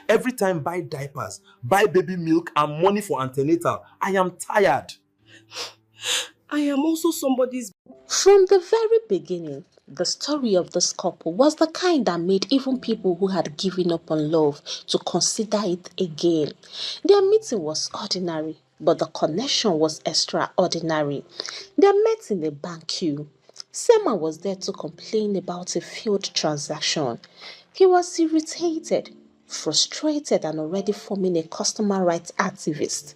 Every time buy diapers, buy baby milk and money for antenatal. I am tired. I am also somebody's. From the very beginning, the story of this couple was the kind that made even people who had given up on love to consider it again. Their meeting was ordinary, but the connection was extraordinary. They met in a bank queue. Selma was there to complain about a failed transaction. He was irritated, frustrated, and already forming a customer rights activist.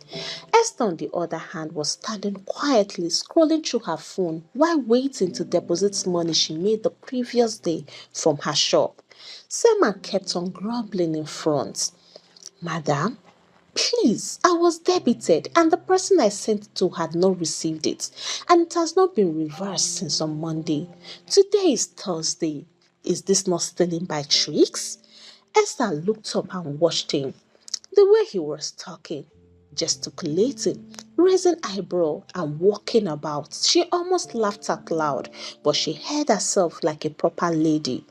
Esther, on the other hand, was standing quietly scrolling through her phone while waiting to deposit money she made the previous day from her shop. Selma kept on grumbling in front. Madam, please, I was debited and the person I sent it to had not received it, and it has not been reversed since on Monday. Today is Thursday. Is this not stealing by tricks? Esther looked up and watched him. The way he was talking, gesticulating, raising eyebrow and walking about, she almost laughed out loud, but she held herself like a proper lady.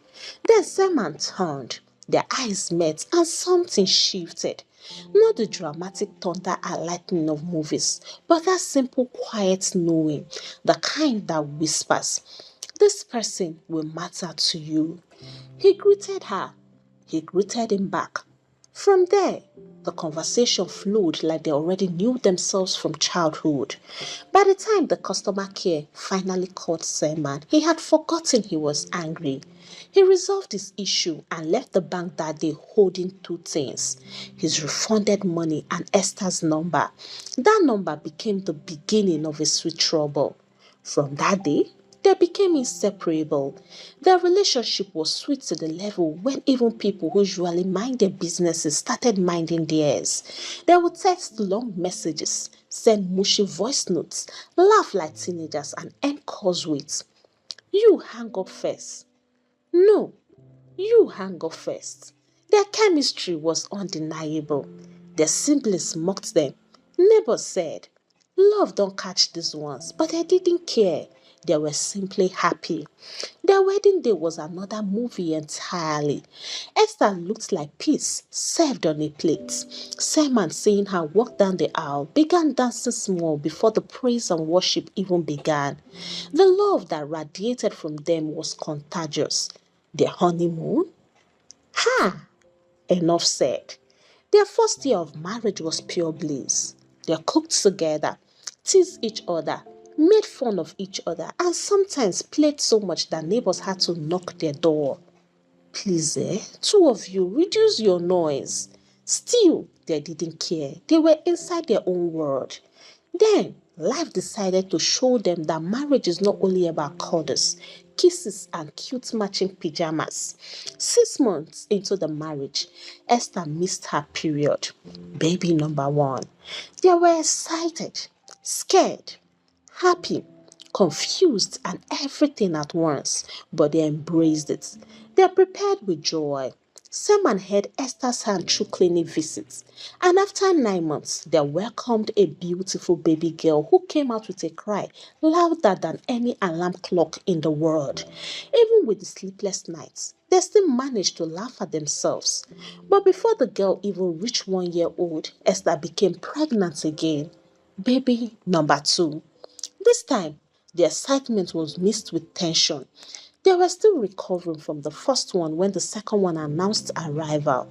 Then Simon turned. Their eyes met and something shifted. Not the dramatic thunder and lightning of movies, but that simple quiet knowing, the kind that whispers, "This person will matter to you." He greeted her. He greeted him back. From there, the conversation flowed like they already knew themselves from childhood. By the time the customer care finally called Simon, he had forgotten he was angry. He resolved his issue and left the bank that day holding two things: his refunded money and Esther's number. That number became the beginning of a sweet trouble. From that day, they became inseparable. Their relationship was sweet to the level when even people who usually mind their businesses started minding theirs. They would text long messages, send mushy voice notes, laugh like teenagers, and end calls with, "You hang up first." No, you hang up first. Their chemistry was undeniable. Their siblings mocked them. Neighbors said, "Love don't catch these ones," but they didn't care. They were simply happy. Their wedding day was another movie entirely. Esther looked like peace served on a plate. Simon, seeing her walk down the aisle, began dancing small before the praise and worship even began. The love that radiated from them was contagious. Their honeymoon? Ha! Enough said. Their first year of marriage was pure bliss. They cooked together, teased each other, made fun of each other, and sometimes played so much that neighbors had to knock their door. "Please, two of you, reduce your noise." Still, they didn't care. They were inside their own world. Then, life decided to show them that marriage is not only about cuddles, kisses, and cute matching pajamas. 6 months into the marriage, Esther missed her period. Baby number one. They were excited, scared, happy, confused, and everything at once, but they embraced it. They are prepared with joy. Simon held Esther's hand through clinic visits, and after 9 months, they welcomed a beautiful baby girl who came out with a cry louder than any alarm clock in the world. Even with the sleepless nights, they still managed to laugh at themselves. But before the girl even reached 1 year old, Esther became pregnant again. Baby number two. This time, the excitement was mixed with tension. They were still recovering from the first one when the second one announced arrival.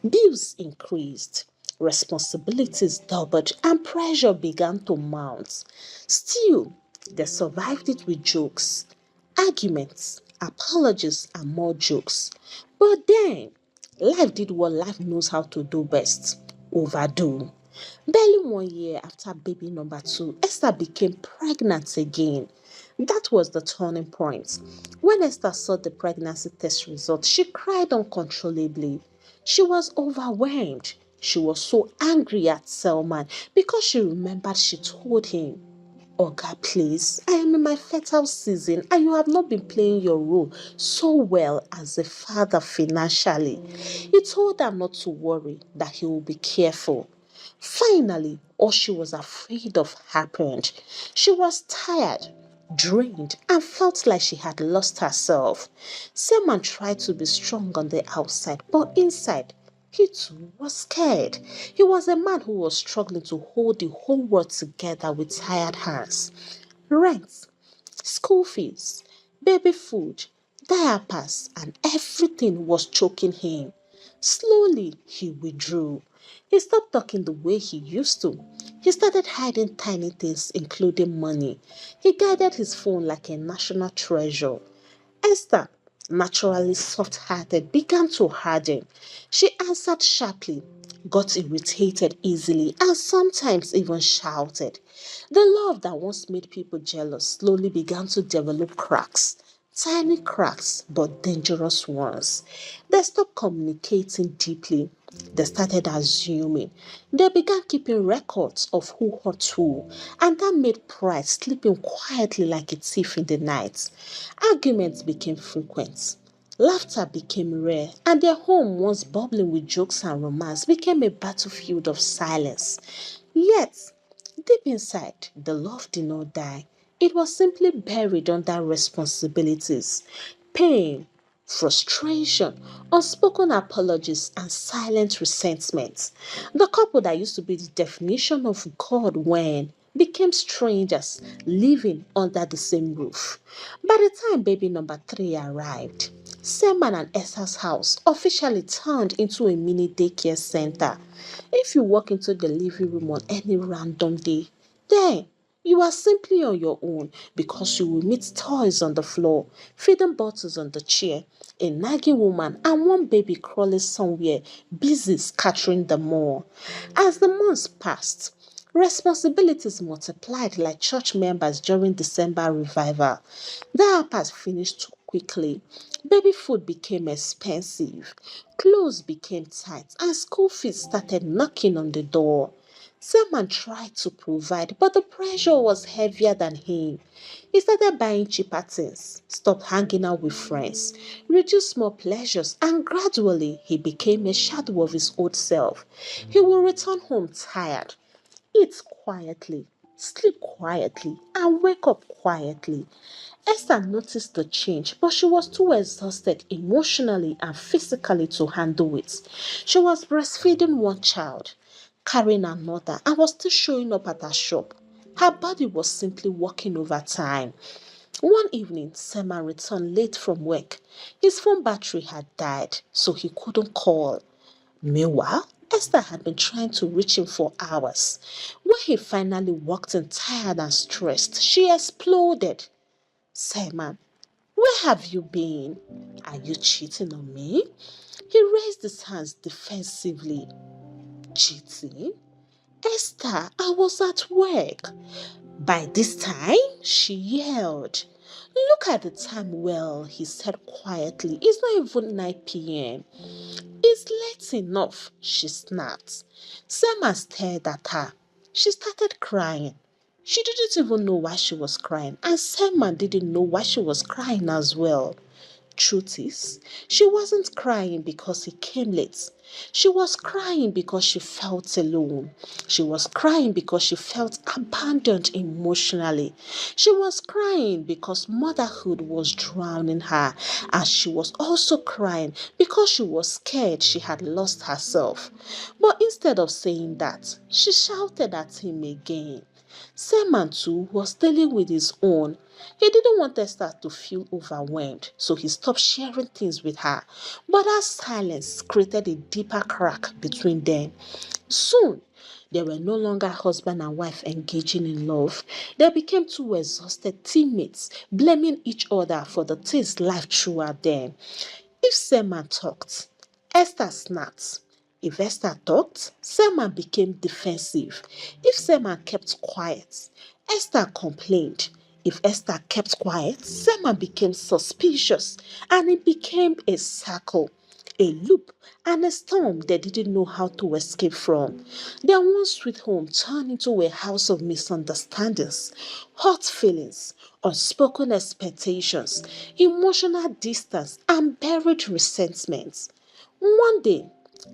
Bills increased, responsibilities doubled, and pressure began to mount. Still, they survived it with jokes, arguments, apologies, and more jokes. But then, life did what life knows how to do best: overdo. Barely 1 year after baby number two, Esther became pregnant again. That was the turning point. When Esther saw the pregnancy test result, she cried uncontrollably. She was overwhelmed. She was so angry at Selman because she remembered she told him, "Oga, please, I am in my fertile season and you have not been playing your role so well as a father financially." He told her not to worry, that he will be careful. Finally, all she was afraid of happened. She was tired, drained, and felt like she had lost herself. Selman tried to be strong on the outside, but inside, He too was scared. He was a man who was struggling to hold the whole world together with tired hands. Rent, school fees, baby food, diapers, and everything was choking him. Slowly, he withdrew. He stopped talking the way he used to. He started hiding tiny things, including money. He guarded his phone like a national treasure. Esther, naturally soft hearted, began to harden. She answered sharply, got irritated easily, and sometimes even shouted. The love that once made people jealous slowly began to develop cracks. Tiny cracks, but dangerous ones. They stopped communicating deeply. They started assuming. They began keeping records of who hurt who, and that made pride sleeping quietly like a thief in the night. Arguments became frequent. Laughter became rare, and their home, once bubbling with jokes and romance, became a battlefield of silence. Yet, deep inside, the love did not die. It was simply buried under responsibilities, pain, frustration, unspoken apologies, and silent resentment. The couple that used to be the definition of God when became strangers living under the same roof. By the time baby number three arrived, Selman and Esther's house officially turned into a mini daycare center. If you walk into the living room on any random day, then you are simply on your own because you will meet toys on the floor, feeding bottles on the chair, a nagging woman, and one baby crawling somewhere, busy scattering the mall. As the months passed, responsibilities multiplied like church members during December revival. Diapers finished too quickly. Baby food became expensive. Clothes became tight, and school fees started knocking on the door. Selman tried to provide, but the pressure was heavier than him. He started buying cheaper things, stopped hanging out with friends, reduced small pleasures, and gradually he became a shadow of his old self. He would return home tired, eat quietly, sleep quietly, and wake up quietly. Esther noticed the change, but she was too exhausted emotionally and physically to handle it. She was breastfeeding one child, carrying another, and was still showing up at her shop. Her body was simply working overtime. One evening, Selma returned late from work. His phone battery had died, so he couldn't call. Meanwhile, Esther had been trying to reach him for hours. When he finally walked in tired and stressed, she exploded. Selma, where have you been? Are you cheating on me? He raised his hands defensively. Cheating? Esther, I was at work. By this time, she yelled. Look at the time well, he said quietly. It's not even 9 p.m. It's late enough, she snapped. Selma stared at her. She started crying. She didn't even know why she was crying, and Selma didn't know why she was crying as well. Truth is, she wasn't crying because he came late. She was crying because she felt alone. She was crying because she felt abandoned emotionally. She was crying because motherhood was drowning her. And she was also crying because she was scared she had lost herself. But instead of saying that, she shouted at him again. Selman too was dealing with his own. He didn't want Esther to feel overwhelmed, so he stopped sharing things with her. But that silence created a deeper crack between them. Soon, they were no longer husband and wife engaging in love. They became two exhausted teammates, blaming each other for the things life threw at them. If Selman talked, Esther snapped. If Esther talked, Selman became defensive. If Selman kept quiet, Esther complained. If Esther kept quiet, Selman became suspicious, and it became a circle, a loop, and a storm they didn't know how to escape from. Their one sweet home turned into a house of misunderstandings, hurt feelings, unspoken expectations, emotional distance, and buried resentments. One day,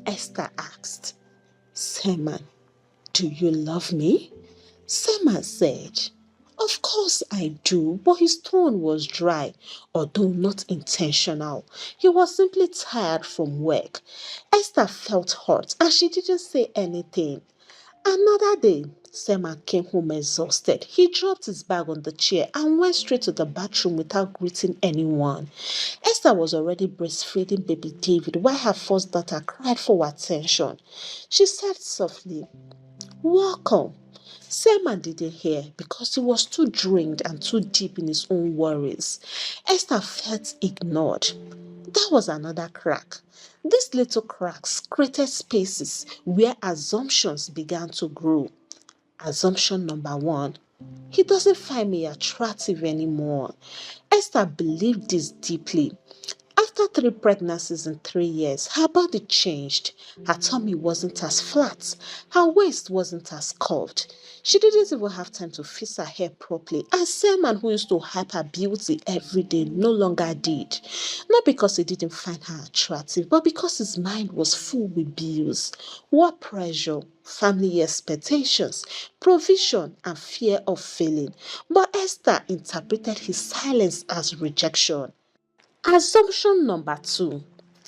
Esther asked, Selman, do you love me? Selman said, Of course I do, but his tone was dry, although not intentional. He was simply tired from work. Esther felt hurt and she didn't say anything. Another day, Selman came home exhausted. He dropped his bag on the chair and went straight to the bathroom without greeting anyone. Esther was already breastfeeding baby David while her first daughter cried for attention. She said softly, "Welcome." Selman didn't hear because he was too drained and too deep in his own worries. Esther felt ignored. That was another crack. These little cracks created spaces where assumptions began to grow. Assumption number one: he doesn't find me attractive anymore. Esther believed this deeply. After 3 pregnancies in 3 years, her body changed. Her tummy wasn't as flat. Her waist wasn't as curved. She didn't even have time to fix her hair properly. And Selman, who used to hype her beauty every day, no longer did. Not because he didn't find her attractive, but because his mind was full with bills, work pressure, family expectations, provision, and fear of failing. But Esther interpreted his silence as rejection. Assumption number two: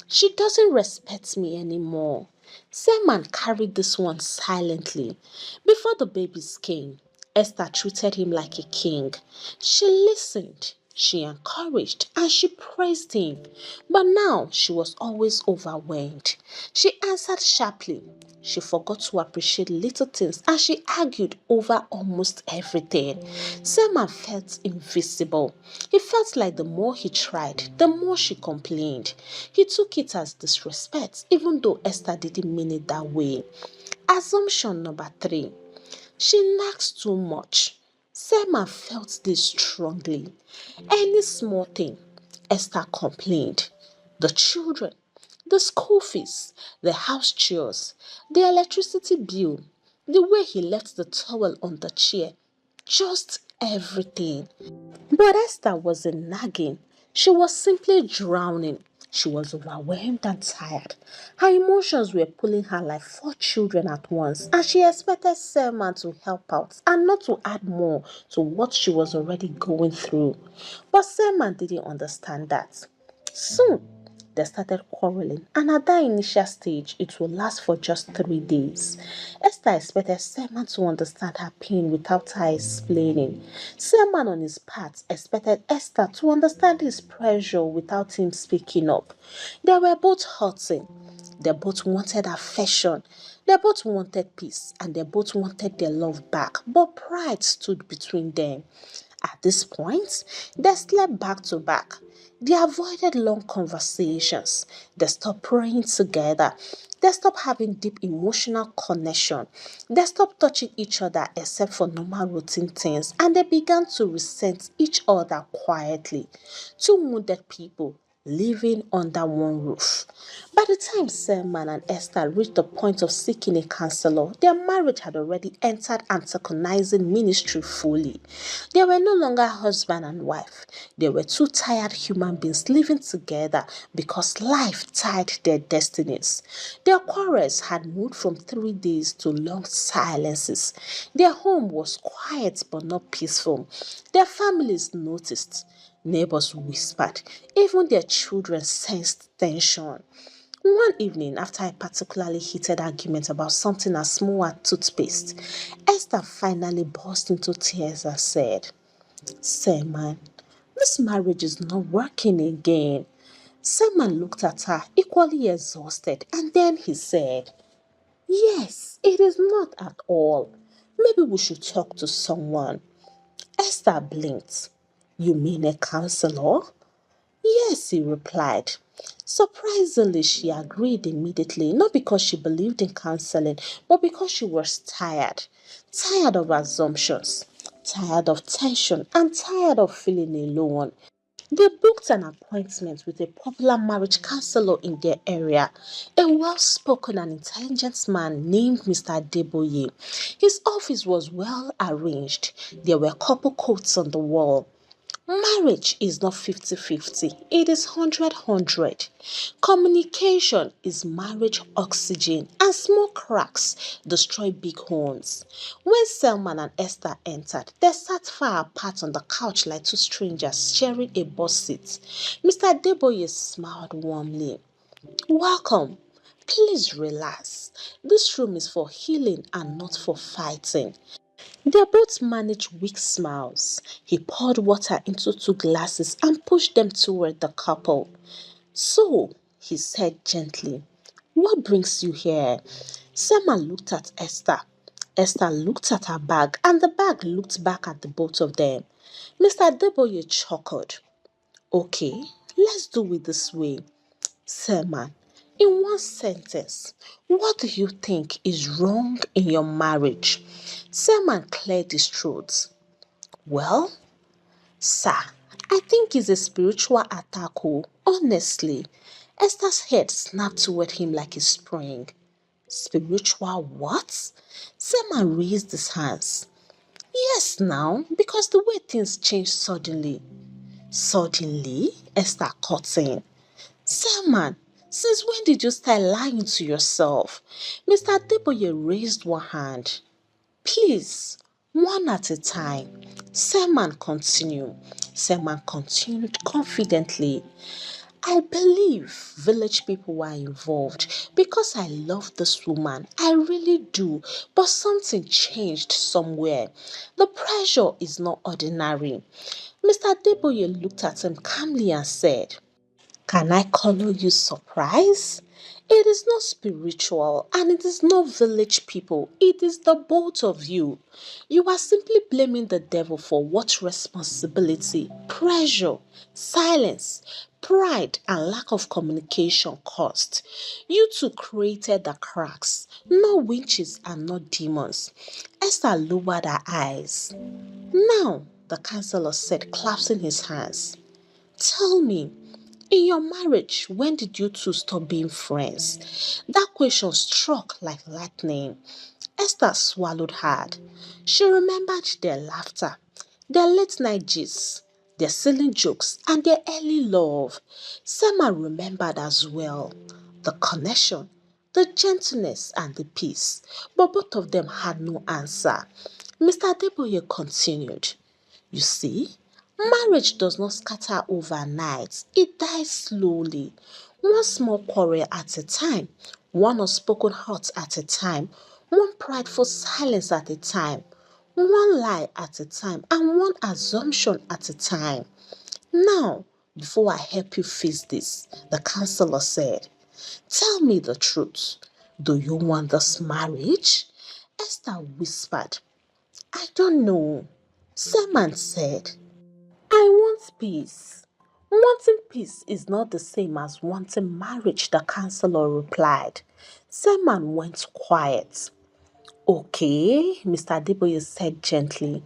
she doesn't respect me anymore. Selman carried this one silently. Before the babies came, Esther treated him like a king. She listened, she encouraged, and she praised him. But now she was always overwhelmed. She answered sharply. She forgot to appreciate little things and she argued over almost everything. Selman felt invisible. He felt like the more he tried, the more she complained. He took it as disrespect, even though Esther didn't mean it that way. Assumption number three: she nags too much. Selma felt this strongly. Any small thing, Esther complained. The children, the school fees, the house chores, the electricity bill, the way he left the towel on the chair, just everything. But Esther wasn't nagging. She was simply drowning. She was overwhelmed and tired. Her emotions were pulling her like 4 children at once, and she expected Selman to help out and not to add more to what she was already going through. But Selman didn't understand that. Soon, they started quarreling, and at that initial stage, it would last for just 3 days. Esther expected Selman to understand her pain without her explaining. Selman, on his part, expected Esther to understand his pressure without him speaking up. They were both hurting. They both wanted affection. They both wanted peace, and they both wanted their love back. But pride stood between them. At this point, they slept back to back. They avoided long conversations. They stopped praying together. They stopped having deep emotional connection. They stopped touching each other except for normal routine things. And they began to resent each other quietly. Two wounded people living under one roof. By the time Selman and Esther reached the point of seeking a counselor, their marriage had already entered antagonizing ministry fully. They were no longer husband and wife. They were two tired human beings living together because life tied their destinies. Their quarrels had moved from 3 days to long silences. Their home was quiet but not peaceful. Their families noticed. Neighbors whispered. Even their children sensed tension. One evening, after a particularly heated argument about something as small as toothpaste, Esther finally burst into tears and said, "Selman, this marriage is not working again." Selman looked at her, equally exhausted, and then he said, "Yes, it is not at all. Maybe we should talk to someone." Esther blinked. "You mean a counselor?" "Yes," he replied. Surprisingly, she agreed immediately, not because she believed in counseling, but because she was tired. Tired of assumptions, tired of tension, and tired of feeling alone. They booked an appointment with a popular marriage counselor in their area, a well-spoken and intelligent man named Mr. Deboye. His office was well arranged. There were couple quotes on the wall. Marriage is not 50-50, it is 100-100. Communication is marriage oxygen, and and small cracks destroy big homes. When Selman and Esther entered, they sat far apart on the couch like two strangers sharing a bus seat. Mr. Deboye smiled warmly. Welcome. Please relax. This room is for healing and not for fighting. They both managed weak smiles. He poured water into two glasses and pushed them toward the couple. So, he said gently, what brings you here? Selma looked at Esther. Esther looked at her bag, and the bag looked back at the both of them. Mr. Deboye chuckled. Okay, let's do it this way. Selma, in one sentence, what do you think is wrong in your marriage? Selman cleared his throat. Well, sir, I think it's a spiritual attack. Oh, honestly. Esther's head snapped toward him like a spring. Spiritual what? Selman raised his hands. Yes, now, because the way things changed suddenly. Suddenly? Esther cut in. Selman, since when did you start lying to yourself? Mr. Deboye raised one hand. Please, one at a time. Selman continued. Selman continued confidently. I believe village people were involved because I love this woman. I really do. But something changed somewhere. The pressure is not ordinary. Mr. Deboye looked at him calmly and said, can I color you surprise? It is not spiritual and it is not village people. It is the both of you. You are simply blaming the devil for what responsibility, pressure, silence, pride, and lack of communication caused. You two created the cracks, not witches and not demons. Esther lowered her eyes. Now, the counselor said, clasping his hands, tell me, in your marriage, when did you two stop being friends? That question struck like lightning. Esther swallowed hard. She remembered their laughter, their late night gists, their silly jokes, and their early love. Selma remembered as well the connection, the gentleness, and the peace, but both of them had no answer. Mr. Deboye continued. You see, marriage does not scatter overnight, it dies slowly. One small quarrel at a time, one unspoken hurt at a time, one prideful silence at a time, one lie at a time, and one assumption at a time. Now, before I help you face this, the counselor said, tell me the truth. Do you want this marriage? Esther whispered, I don't know. Simon said, I want peace. Wanting peace is not the same as wanting marriage, the counselor replied. Simon went quiet. Okay, Mr. Deboye said gently.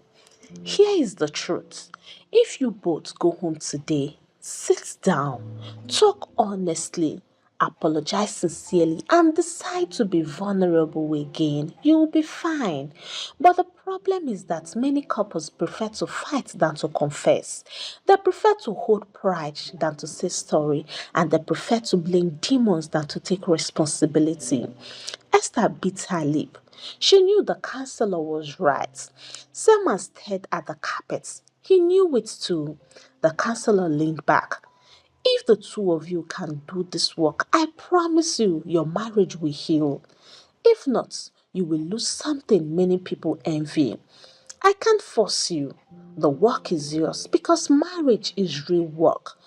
Here is the truth. If you both go home today, sit down, talk honestly, apologize sincerely, and decide to be vulnerable again, you will be fine. But the problem is that many couples prefer to fight than to confess. They prefer to hold pride than to say sorry, and they prefer to blame demons than to take responsibility. Esther bit her lip. She knew the counselor was right. Selma stared at the carpet. He knew it too. The counselor leaned back. If the two of you can do this work, I promise you your marriage will heal. If not, you will lose something many people envy. I can't force you. The work is yours because marriage is real work.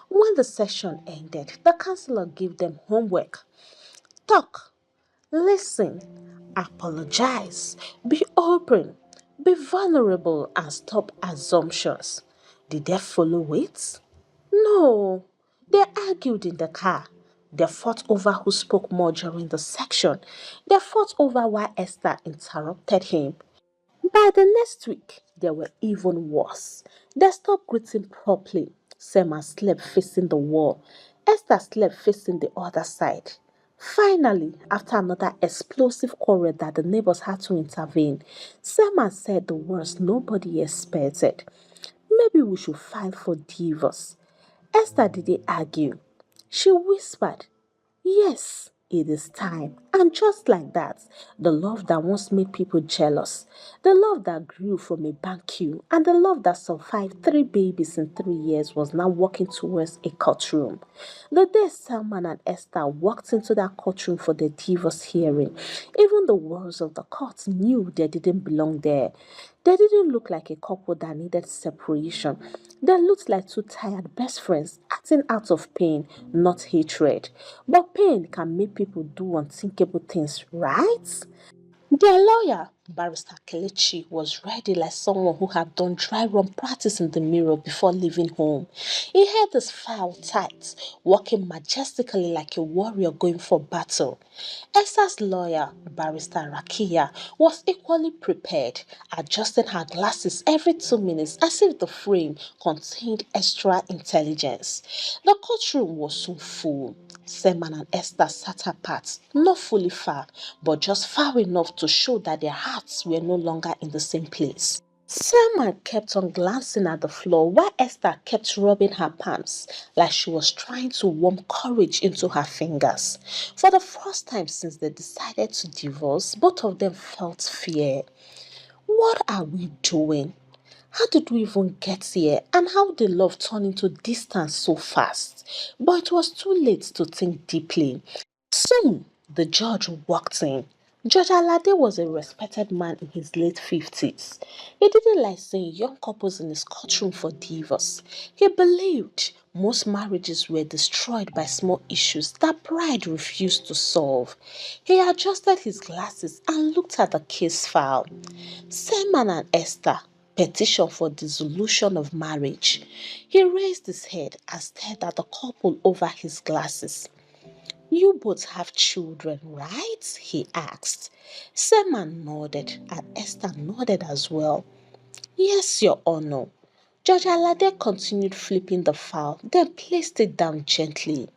When the session ended, the counselor gave them homework. Talk. Listen, apologize, be open, be vulnerable, and stop assumptions. Did they follow it? No. They argued in the car. They fought over who spoke more during the section. They fought over why Esther interrupted him. By the next week, they were even worse. They stopped greeting properly. Selma slept facing the wall. Esther slept facing the other side. Finally, after another explosive quarrel that the neighbors had to intervene, Selma said the words nobody expected. Maybe we should file for divorce. Esther didn't argue. She whispered, yes. It is time. And just like that, the love that once made people jealous, the love that grew from a bank queue, and the love that survived 3 babies in 3 years was now walking towards a courtroom. The day Salman and Esther walked into that courtroom for the divorce hearing, even the walls of the court knew they didn't belong there. They didn't look like a couple that needed separation. They looked like two tired best friends acting out of pain, not hatred. But pain can make people do unthinkable things, right? Their lawyer, Barrister Kelechi, was ready like someone who had done dry run practice in the mirror before leaving home. He held his file tight, walking majestically like a warrior going for battle. Esther's lawyer, Barrister Rakia, was equally prepared, adjusting her glasses every 2 minutes as if the frame contained extra intelligence. The courtroom was soon full. Seman and Esther sat apart, not fully far, but just far enough to show that their hearts were no longer in the same place. Selma kept on glancing at the floor while Esther kept rubbing her palms like she was trying to warm courage into her fingers. For the first time since they decided to divorce, both of them felt fear. What are we doing? How did we even get here? And how did love turn into distance so fast? But it was too late to think deeply. Soon, the judge walked in. Judge Alade was a respected man in his late 50s. He didn't like seeing young couples in his courtroom for divorce. He believed most marriages were destroyed by small issues that pride refused to solve. He adjusted his glasses and looked at the case file. Simon and Esther petition for dissolution of marriage. He raised his head and stared at the couple over his glasses. You both have children, right? He asked. Simon nodded and Esther nodded as well. Yes, Your Honor. Judge Alade continued flipping the file, then placed it down gently.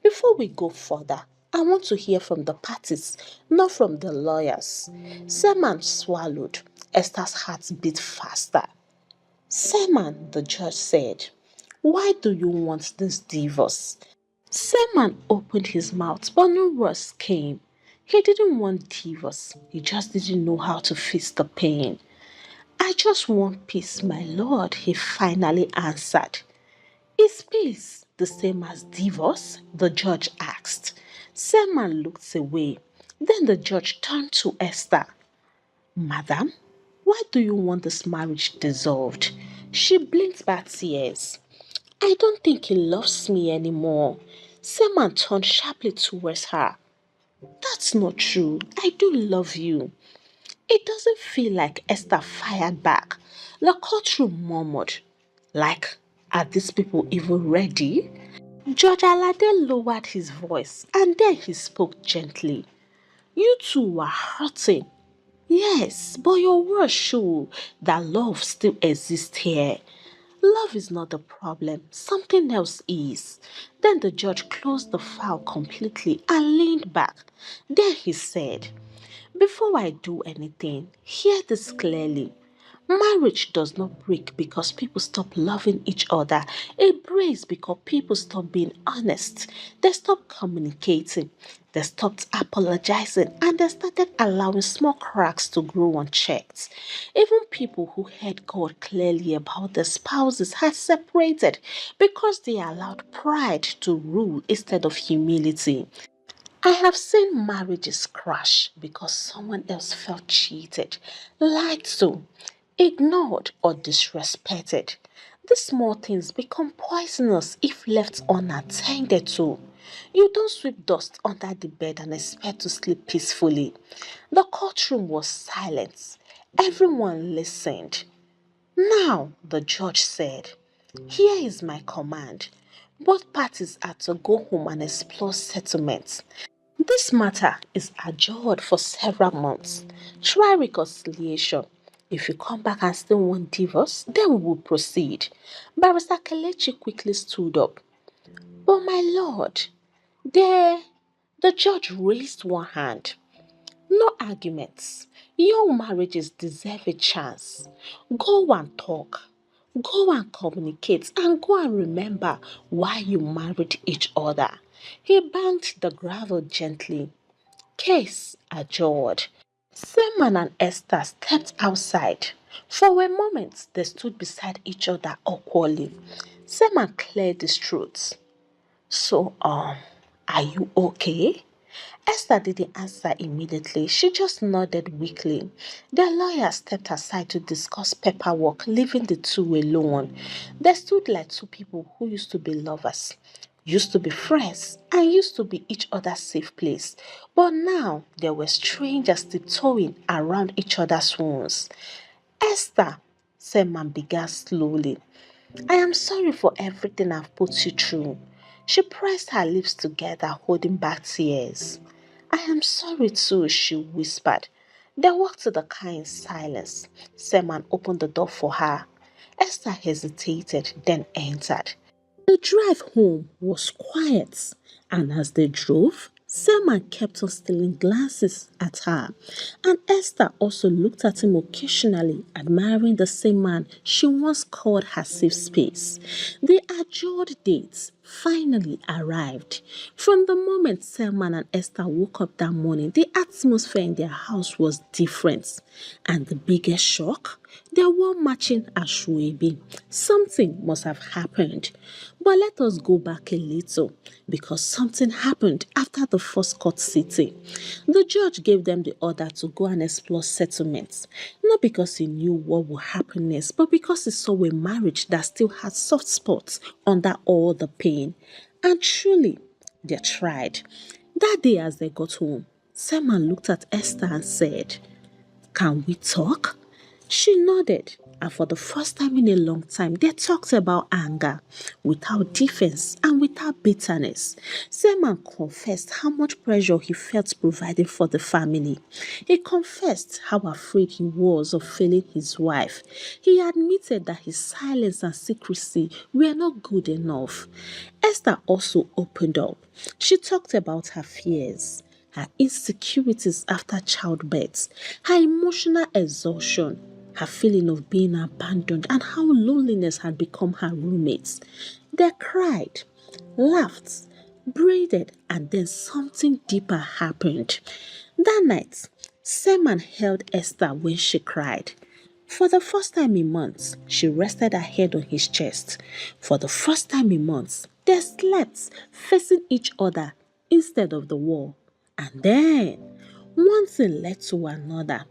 Before we go further, I want to hear from the parties, not from the lawyers. Simon swallowed. Esther's heart beat faster. Simon, the judge said, why do you want this divorce? Simon opened his mouth, but no words came. He didn't want divorce. He just didn't know how to face the pain. I just want peace, my lord, he finally answered. Is peace the same as divorce? The judge asked. Simon looked away. Then the judge turned to Esther. Madam, why do you want this marriage dissolved? She blinked back tears. I don't think he loves me anymore. Simon turned sharply towards her. That's not true. I do love you. It doesn't feel like Esther fired back. The courtroom murmured. Like, are these people even ready? Judge Alade lowered his voice and then he spoke gently. You two were hurting. Yes, but your words show that love still exists here. Love is not the problem, something else is. Then the judge closed the file completely and leaned back. Then he said, before I do anything, hear this clearly. Marriage does not break because people stop loving each other. It breaks because people stop being honest. They stop communicating. They stopped apologizing and they started allowing small cracks to grow unchecked. Even people who heard God clearly about their spouses had separated because they allowed pride to rule instead of humility. I have seen marriages crash because someone else felt cheated, lied to, ignored, or disrespected. These small things become poisonous if left unattended to. You don't sweep dust under the bed and expect to sleep peacefully. The courtroom was silent. Everyone listened. Now, the judge said, here is my command. Both parties are to go home and explore settlements. This matter is adjourned for several months. Try reconciliation. If you come back and still want divorce, then we will proceed. Barrister Kelechi quickly stood up. But my lord, there, the judge raised one hand. No arguments. Young marriages deserve a chance. Go and talk. Go and communicate and go and remember why you married each other. He banged the gravel gently. Case adjourned. Selman and Esther stepped outside. For a moment, they stood beside each other awkwardly. Selman cleared his throat. So, are you okay? Esther didn't answer immediately. She just nodded weakly. The lawyer stepped aside to discuss paperwork, leaving the two alone. They stood like two people who used to be lovers, used to be friends, and used to be each other's safe place. But now they were strangers tiptoeing around each other's wounds. Esther, Selman began slowly. I am sorry for everything I've put you through. She pressed her lips together, holding back tears. I am sorry too, she whispered. They walked to the car in silence. Selman opened the door for her. Esther hesitated, then entered. The drive home was quiet, and as they drove, Selma kept on stealing glances at her, and Esther also looked at him occasionally, admiring the same man she once called her safe space. The adjourned dates finally arrived. From the moment Selman and Esther woke up that morning, the atmosphere in their house was different. And the biggest shock? They were matching Ashwebi. Something must have happened. But let us go back a little, because something happened after the first court sitting. The judge gave them the order to go and explore settlements, not because he knew what would happen next, but because he saw a marriage that still had soft spots under all the pain. And truly, they tried. That day as they got home, Selman looked at Esther and said, Can we talk? She nodded, and for the first time in a long time, they talked about anger without defense and without bitterness. Selman confessed how much pressure he felt providing for the family. He confessed how afraid he was of failing his wife. He admitted that his silence and secrecy were not good enough. Esther also opened up. She talked about her fears, her insecurities after childbirth, her emotional exhaustion, her feeling of being abandoned, and how loneliness had become her roommate. They cried, laughed, braided, and then something deeper happened. That night, Selman held Esther when she cried. For the first time in months, she rested her head on his chest. For the first time in months, they slept facing each other instead of the wall. And then, one thing led to another.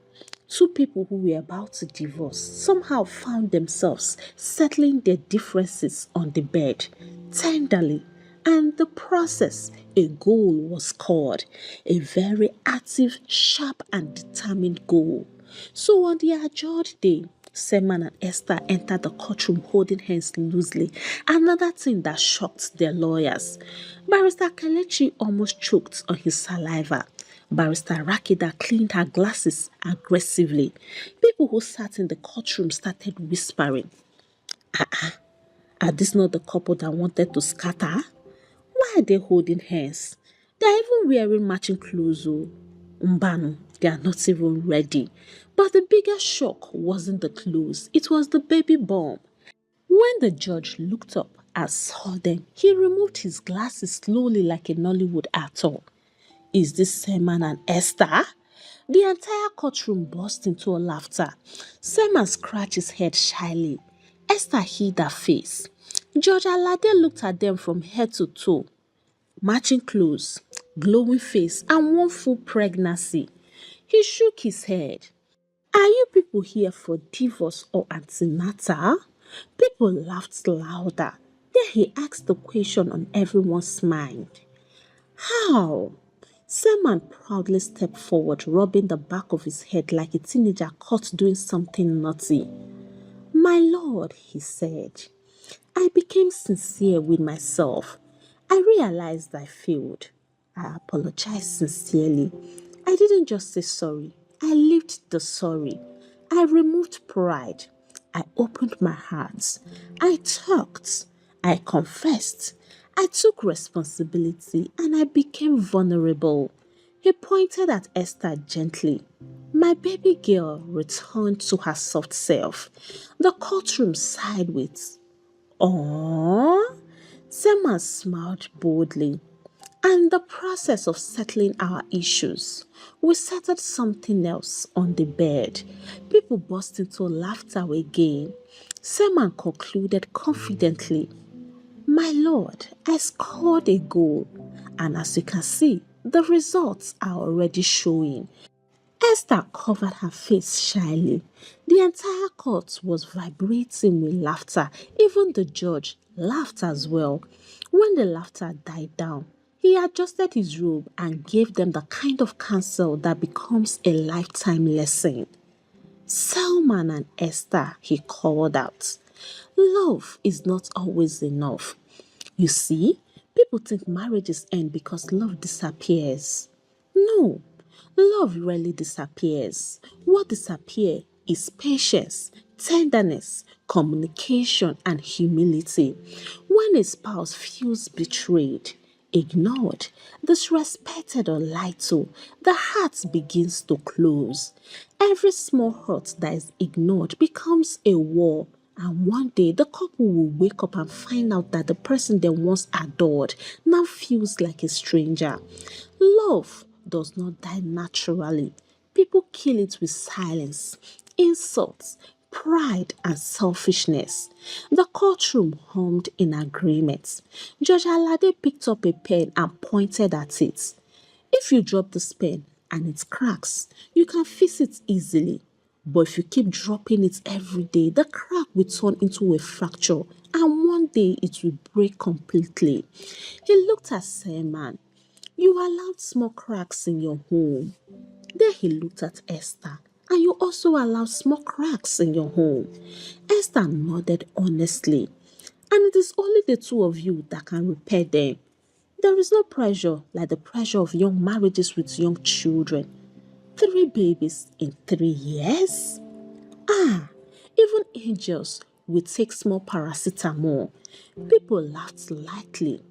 Two people who were about to divorce somehow found themselves settling their differences on the bed, tenderly. And the process, a goal was scored, a very active, sharp, and determined goal. So on the adjourned day, Selman and Esther entered the courtroom holding hands loosely, another thing that shocked their lawyers. Barrister Kelechi almost choked on his saliva. Barrister Rakida cleaned her glasses aggressively. People who sat in the courtroom started whispering, Are this not the couple that wanted to scatter? Why are they holding hands? They are even wearing matching clothes. Oh. Mbanu, they are not even ready. But the biggest shock wasn't the clothes, it was the baby bump. When the judge looked up and saw them, he removed his glasses slowly like a Nollywood actor. Is this Selman and Esther? The entire courtroom burst into laughter. Selman scratched his head shyly. Esther hid her face. Judge Alade looked at them from head to toe. Matching clothes, glowing face, and one full pregnancy. He shook his head. Are you people here for divorce or antenatal? People laughed louder. Then he asked the question on everyone's mind. How? Selman proudly stepped forward, rubbing the back of his head like a teenager caught doing something naughty. My lord, he said, I became sincere with myself. I realized I failed. I apologized sincerely. I didn't just say sorry. I lived the sorry. I removed pride. I opened my heart. I talked. I confessed. I took responsibility and I became vulnerable. He pointed at Esther gently. My baby girl returned to her soft self. The courtroom sighed with, Aww. Selma smiled boldly. And in the process of settling our issues, we settled something else on the bed. People burst into laughter again. Simon concluded confidently, "My lord, I scored a goal, and as you can see, the results are already showing." Esther covered her face shyly. The entire court was vibrating with laughter. Even the judge laughed as well. When the laughter died down, he adjusted his robe and gave them the kind of counsel that becomes a lifetime lesson. "Salman and Esther," he called out, "love is not always enough. You see, people think marriages end because love disappears. No, love rarely disappears. What disappears is patience, tenderness, communication, and humility. When a spouse feels betrayed, ignored, disrespected, or lied to, the heart begins to close. Every small hurt that is ignored becomes a war. And one day, the couple will wake up and find out that the person they once adored now feels like a stranger. Love does not die naturally. People kill it with silence, insults, pride, and selfishness. The courtroom hummed in agreement. Judge Alade picked up a pen and pointed at it. "If you drop this pen and it cracks, you can fix it easily. But if you keep dropping it every day, the crack will turn into a fracture and one day it will break completely." He looked at Seaman. "You allowed small cracks in your home." Then he looked at Esther. "And you also allow small cracks in your home." Esther nodded honestly. "And it is only the two of you that can repair them. There is no pressure like the pressure of young marriages with young children. 3 babies in 3 years? Ah, even angels will take small paracetamol." People laughed lightly.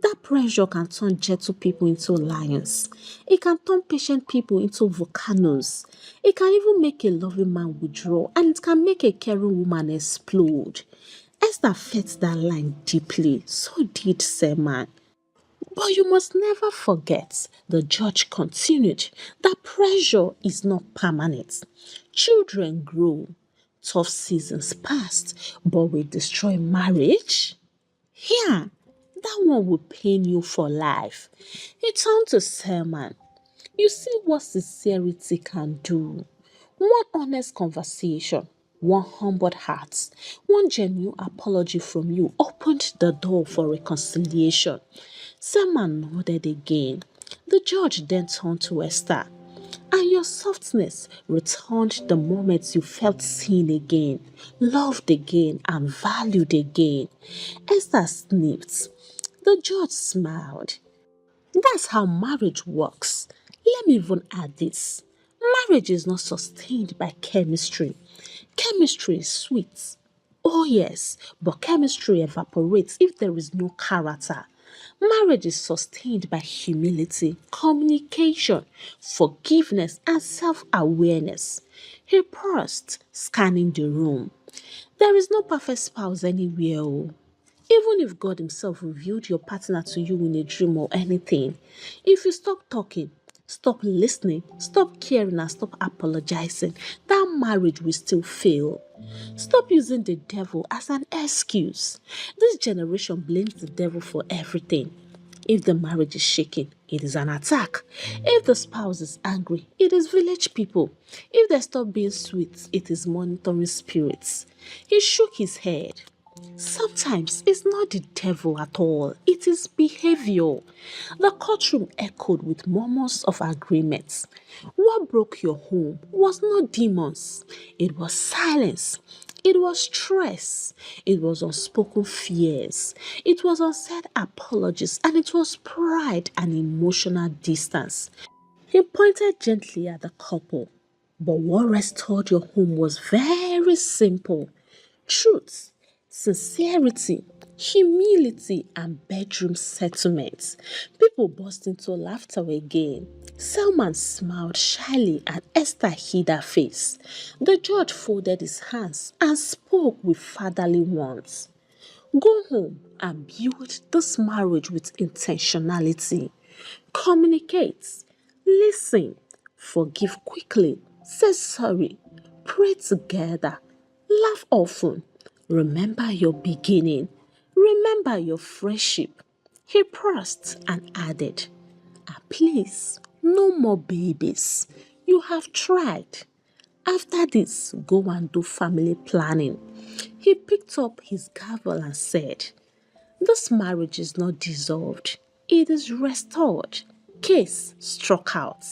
That pressure can turn gentle people into lions. It can turn patient people into volcanoes. It can even make a loving man withdraw, and it can make a caring woman explode. Esther felt that line deeply. So did Seaman. "But you must never forget," the judge continued, "that pressure is not permanent. Children grow, tough seasons pass, but we destroy marriage? Here, that one will pain you for life." He turned to Selman. "You see what sincerity can do. One honest conversation, one humbled heart, one genuine apology from you opened the door for reconciliation." Selman nodded again. The judge then turned to Esther. "And your softness returned the moments you felt seen again, loved again, and valued again." Esther sniffed. The judge smiled. "That's how marriage works. Let me even add this. Marriage is not sustained by chemistry. Chemistry is sweet. Oh, yes, but chemistry evaporates if there is no character. Marriage is sustained by humility, communication, forgiveness, and self awareness." He paused, scanning the room. "There is no perfect spouse anywhere. Oh. Even if God Himself revealed your partner to you in a dream or anything, if you stop talking, stop listening, stop caring, and stop apologizing, that marriage will still fail. Stop using the devil as an excuse. This generation blames the devil for everything. If the marriage is shaking, it is an attack. If the spouse is angry, it is village people. If they stop being sweet, it is monitoring spirits." He shook his head. "Sometimes it's not the devil at all, it is behavior." The courtroom echoed with murmurs of agreement. What broke your home was not demons, it was silence. It was stress, it was unspoken fears, it was unsaid apologies, and it was pride and emotional distance. He pointed gently at the couple. "But what restored your home was very simple. Truth, sincerity, humility, and bedroom settlements." People burst into laughter again. Selman smiled shyly and Esther hid her face. The judge folded his hands and spoke with fatherly warmth. "Go home and build this marriage with intentionality. Communicate, listen, forgive quickly, say sorry, pray together, laugh often, remember your beginning, remember your friendship. He paused and added, please, no more babies. You have tried. After this, go and do family planning. He picked up his gavel and said, this marriage is not dissolved, it is restored. Case struck out.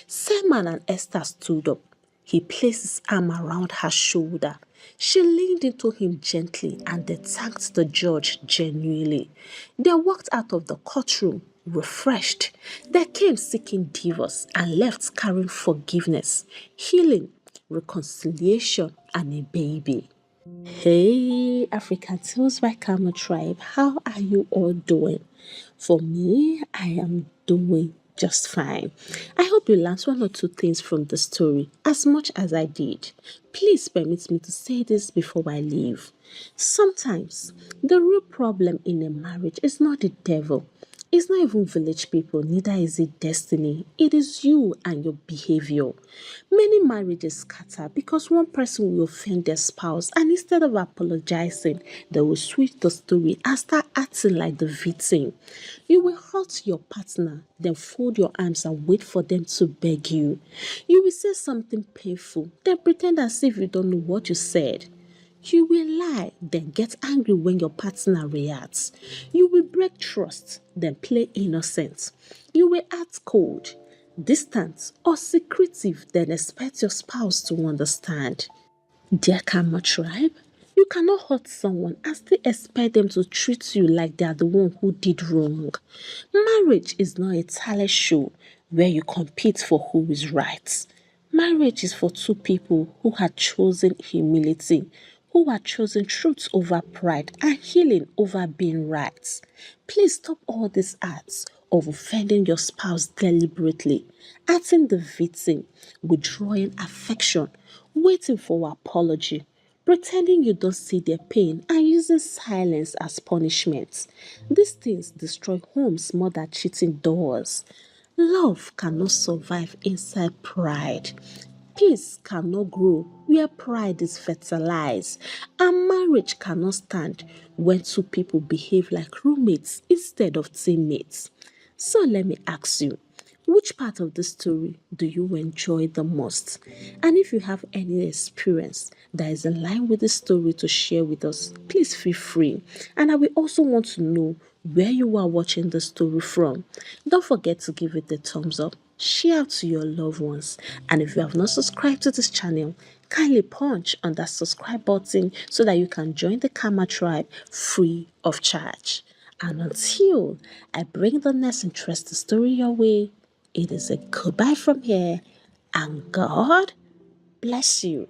Selman and Esther stood up. He placed his arm around her shoulder. She leaned into him gently and they thanked the judge genuinely. They walked out of the courtroom refreshed. They came seeking divorce and left carrying forgiveness, healing, reconciliation, and a baby. Hey, African Tales by Karma Tribe, how are you all doing? For me, I am doing just fine. I hope you learned one or two things from the story as much as I did. Please permit me to say this before I leave. Sometimes, the real problem in a marriage is not the devil. It's not even village people, neither is it destiny. It is you and your behavior. Many marriages scatter because one person will offend their spouse and instead of apologizing, they will switch the story and start acting like the victim. You will hurt your partner, then fold your arms and wait for them to beg you. You will say something painful, then pretend as if you don't know what you said. You will lie, then get angry when your partner reacts. You will break trust, then play innocent. You will act cold, distant, or secretive, then expect your spouse to understand. Dear Karma tribe, you cannot hurt someone and still expect them to treat you like they are the one who did wrong. Marriage is not a talent show where you compete for who is right. Marriage is for two people who had chosen humility, who had chosen truth over pride and healing over being right. Please stop all these acts of offending your spouse deliberately, acting the victim, withdrawing affection, waiting for apology, pretending you don't see their pain, and using silence as punishment. These things destroy homes more than cheating doors. Love cannot survive inside pride. Peace cannot grow where pride is fertilized, and marriage cannot stand when two people behave like roommates instead of teammates. So let me ask you, which part of the story do you enjoy the most? And if you have any experience that is in line with the story to share with us, please feel free. And I will also want to know where you are watching the story from. Don't forget to give it a thumbs up, share to your loved ones, and if you have not subscribed to this channel, kindly punch on that subscribe button so that you can join the Karma tribe free of charge. And until I bring the next interesting story your way, it is a goodbye from here, and God bless you.